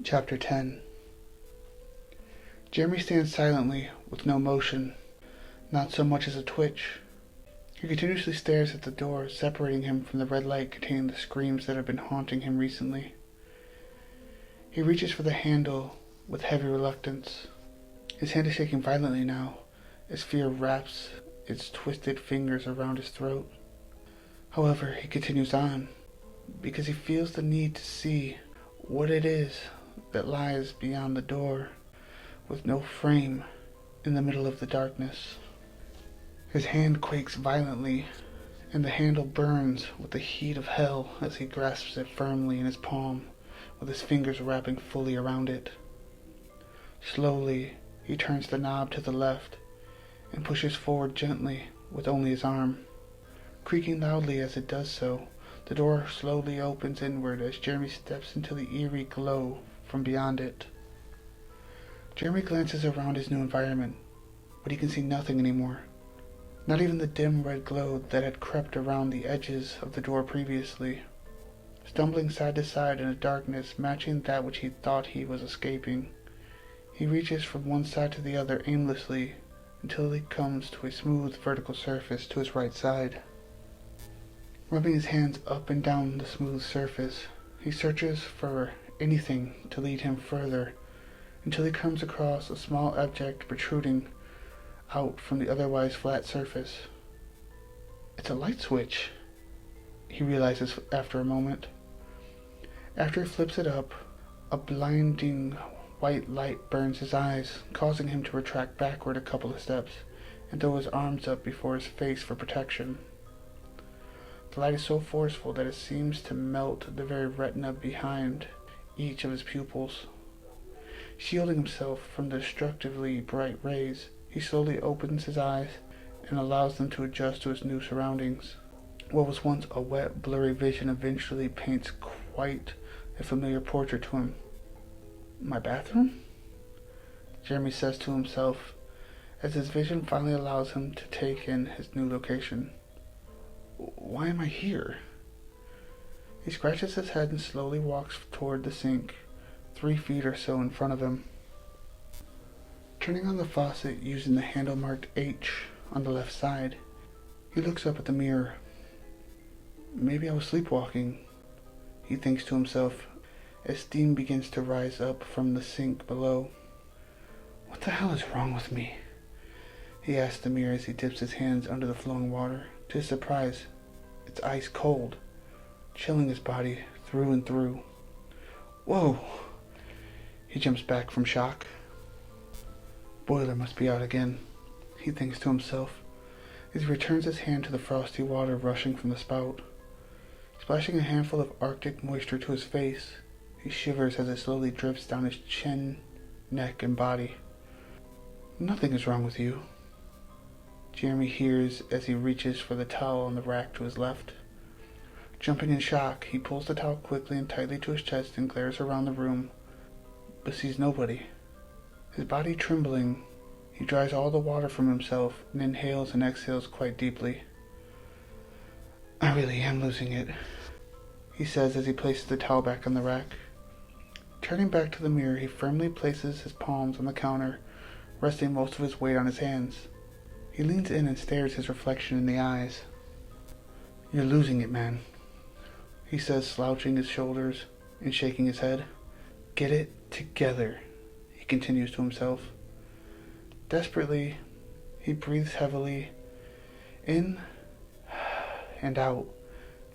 Chapter 10. Jeremy stands silently, with no motion, not so much as a twitch. He continuously stares at the door, separating him from the red light containing the screams that have been haunting him recently. He reaches for the handle with heavy reluctance. His hand is shaking violently now, as fear wraps its twisted fingers around his throat. However, he continues on, because he feels the need to see what it is that lies beyond the door, with no frame in the middle of the darkness. His hand quakes violently, and the handle burns with the heat of hell as he grasps it firmly in his palm, with his fingers wrapping fully around it. Slowly, he turns the knob to the left and pushes forward gently with only his arm. Creaking loudly as it does so, the door slowly opens inward as Jeremy steps into the eerie glow from beyond it. Jeremy glances around his new environment, but he can see nothing anymore. Not even the dim red glow that had crept around the edges of the door previously. Stumbling side to side in a darkness matching that which he thought he was escaping, he reaches from one side to the other aimlessly until he comes to a smooth vertical surface to his right side. Rubbing his hands up and down the smooth surface, he searches for anything to lead him further until he comes across a small object protruding out from the otherwise flat surface. It's a light switch, he realizes after a moment. After he flips it up, a blinding white light burns his eyes, causing him to retract backward a couple of steps and throw his arms up before his face for protection. The light is so forceful that it seems to melt the very retina behind each of his pupils. Shielding himself from the destructively bright rays, he slowly opens his eyes and allows them to adjust to his new surroundings. What was once a wet, blurry vision eventually paints quite a familiar portrait to him. My bathroom? Jeremy says to himself, as his vision finally allows him to take in his new location. Why am I here? He scratches his head and slowly walks toward the sink, 3 feet or so in front of him. Turning on the faucet using the handle marked H on the left side, he looks up at the mirror. Maybe I was sleepwalking, he thinks to himself, as steam begins to rise up from the sink below. What the hell is wrong with me? He asks the mirror as he dips his hands under the flowing water. To his surprise, it's ice cold, chilling his body through and through. Whoa! He jumps back from shock. Boiler must be out again, he thinks to himself, as he returns his hand to the frosty water rushing from the spout. Splashing a handful of Arctic moisture to his face, he shivers as it slowly drips down his chin, neck, and body. Nothing is wrong with you, Jeremy hears as he reaches for the towel on the rack to his left. Jumping in shock, he pulls the towel quickly and tightly to his chest and glares around the room, but sees nobody. His body trembling, he dries all the water from himself and inhales and exhales quite deeply. I really am losing it, he says as he places the towel back on the rack. Turning back to the mirror, he firmly places his palms on the counter, resting most of his weight on his hands. He leans in and stares his reflection in the eyes. You're losing it, man, he says, slouching his shoulders and shaking his head. Get it together, he continues to himself. Desperately, he breathes heavily, in and out,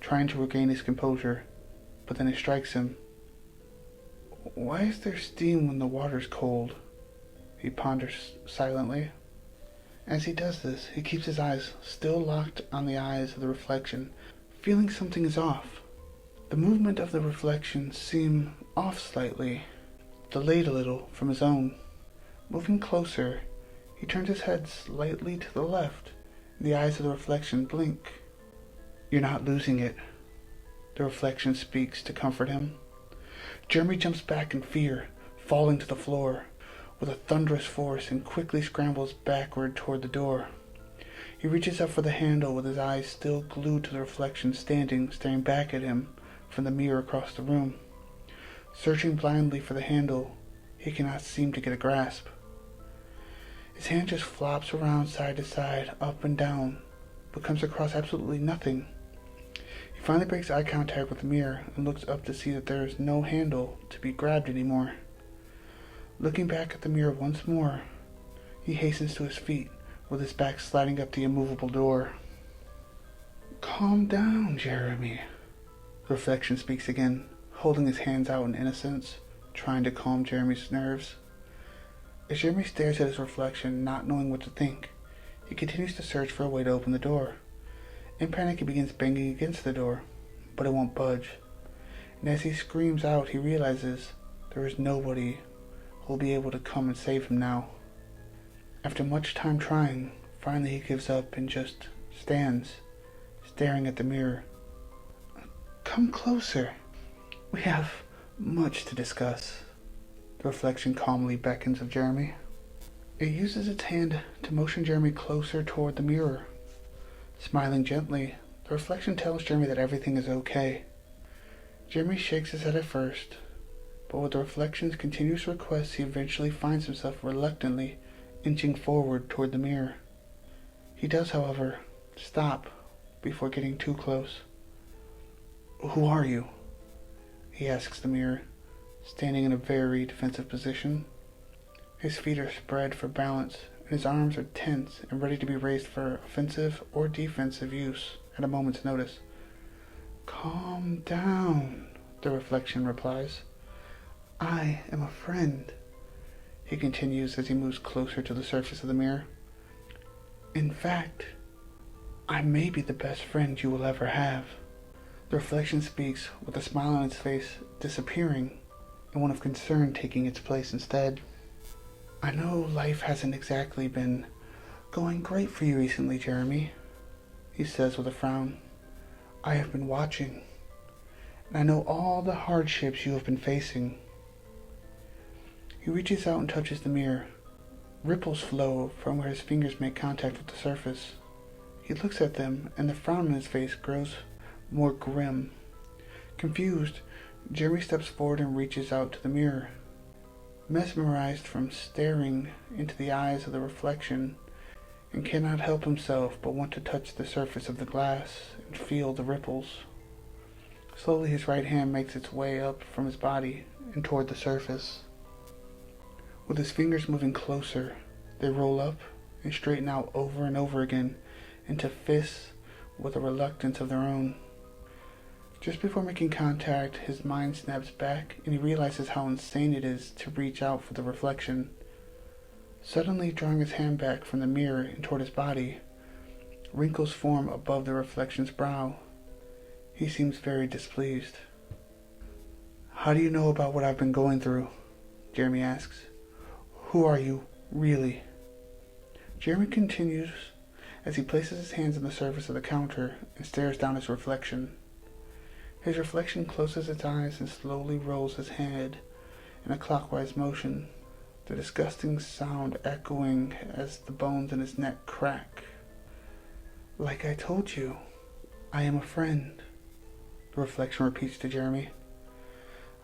trying to regain his composure, but then it strikes him. Why is there steam when the water's cold? He ponders silently. As he does this, he keeps his eyes still locked on the eyes of the reflection, feeling something is off. The movement of the reflection seems off slightly, delayed a little from his own. Moving closer, he turns his head slightly to the left, and the eyes of the reflection blink. You're not losing it, the reflection speaks to comfort him. Jeremy jumps back in fear, falling to the floor with a thunderous force, and quickly scrambles backward toward the door. He reaches up for the handle with his eyes still glued to the reflection staring back at him from the mirror across the room. Searching blindly for the handle, he cannot seem to get a grasp. His hand just flops around side to side, up and down, but comes across absolutely nothing. He finally breaks eye contact with the mirror and looks up to see that there is no handle to be grabbed anymore. Looking back at the mirror once more, he hastens to his feet, with his back sliding up the immovable door. "Calm down, Jeremy." The reflection speaks again, holding his hands out in innocence, trying to calm Jeremy's nerves. As Jeremy stares at his reflection, not knowing what to think, he continues to search for a way to open the door. In panic, he begins banging against the door, but it won't budge. And as he screams out, he realizes there is nobody who will be able to come and save him now. After much time trying, finally he gives up and just stands, staring at the mirror. "Come closer. We have much to discuss." The reflection calmly beckons of Jeremy. It uses its hand to motion Jeremy closer toward the mirror. Smiling gently, the reflection tells Jeremy that everything is okay. Jeremy shakes his head at first, but with the reflection's continuous requests, he eventually finds himself reluctantly inching forward toward the mirror. He does, however, stop before getting too close. "Who are you?" he asks the mirror, standing in a very defensive position. His feet are spread for balance, and his arms are tense and ready to be raised for offensive or defensive use at a moment's notice. "Calm down," the reflection replies. "I am a friend," he continues as he moves closer to the surface of the mirror. "In fact, I may be the best friend you will ever have." The reflection speaks with a smile on its face disappearing and one of concern taking its place instead. "I know life hasn't exactly been going great for you recently, Jeremy," he says with a frown. "I have been watching, and I know all the hardships you have been facing." He reaches out and touches the mirror. Ripples flow from where his fingers make contact with the surface. He looks at them, and the frown on his face grows more grim. Confused, Jeremy steps forward and reaches out to the mirror. Mesmerized from staring into the eyes of the reflection, and cannot help himself but want to touch the surface of the glass and feel the ripples. Slowly his right hand makes its way up from his body and toward the surface. With his fingers moving closer, they roll up and straighten out over and over again into fists with a reluctance of their own. Just before making contact, his mind snaps back and he realizes how insane it is to reach out for the reflection. Suddenly drawing his hand back from the mirror and toward his body, wrinkles form above the reflection's brow. He seems very displeased. "How do you know about what I've been going through?" Jeremy asks. "Who are you, really?" Jeremy continues as he places his hands on the surface of the counter and stares down his reflection. His reflection closes its eyes and slowly rolls his head in a clockwise motion, the disgusting sound echoing as the bones in his neck crack. "Like I told you, I am a friend," the reflection repeats to Jeremy.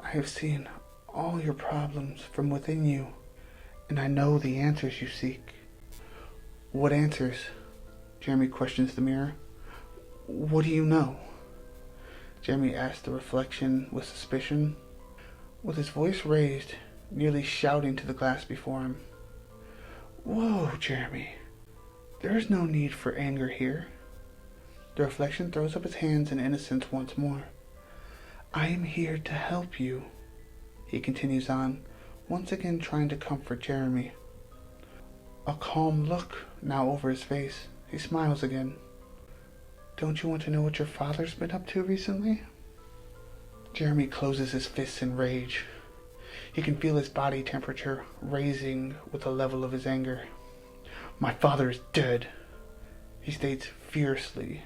"I have seen all your problems from within you, and I know the answers you seek." "What answers?" Jeremy questions the mirror. "What do you know?" Jeremy asks the reflection with suspicion, with his voice raised, nearly shouting to the glass before him. "Whoa, Jeremy. There is no need for anger here." The reflection throws up its hands in innocence once more. "I am here to help you," he continues on, once again trying to comfort Jeremy. A calm look now over his face. He smiles again. "Don't you want to know what your father's been up to recently?" Jeremy closes his fists in rage. He can feel his body temperature raising with the level of his anger. "My father is dead," he states fiercely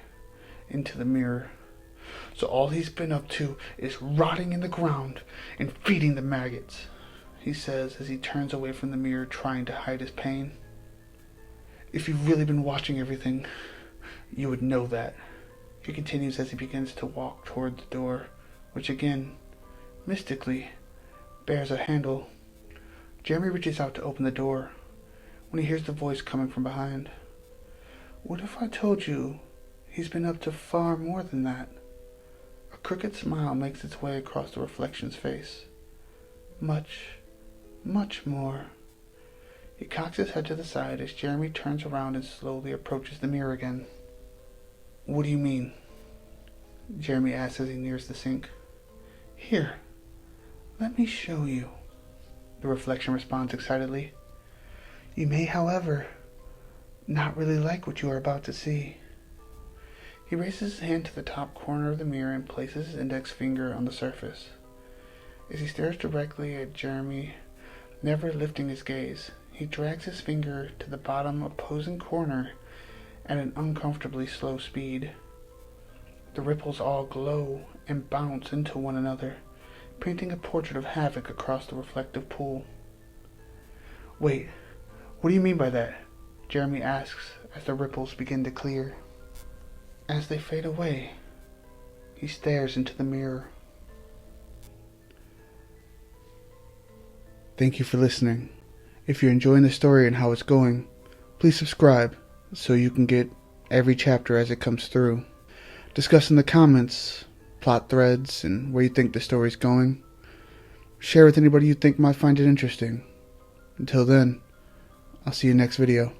into the mirror. "So all he's been up to is rotting in the ground and feeding the maggots," he says as he turns away from the mirror, trying to hide his pain. "If you've really been watching everything, you would know that," he continues as he begins to walk toward the door, which again, mystically, bears a handle. Jeremy reaches out to open the door when he hears the voice coming from behind. What if I told you he's been up to far more than that? A crooked smile makes its way across the reflection's face. Much, much more. He cocks his head to the side as Jeremy turns around and slowly approaches the mirror again. What do you mean? Jeremy asks as he nears the sink. Here, let me show you, the reflection responds excitedly. You may, however, not really like what you are about to see. He raises his hand to the top corner of the mirror and places his index finger on the surface. As he stares directly at Jeremy, never lifting his gaze, he drags his finger to the bottom opposing corner at an uncomfortably slow speed. The ripples all glow and bounce into one another, painting a portrait of havoc across the reflective pool. Wait, what do you mean by that? Jeremy asks as the ripples begin to clear. As they fade away, he stares into the mirror. Thank you for listening. If you're enjoying the story and how it's going, please subscribe so you can get every chapter as it comes through. Discuss in the comments, plot threads, and where you think the story's going. Share with anybody you think might find it interesting. Until then, I'll see you next video.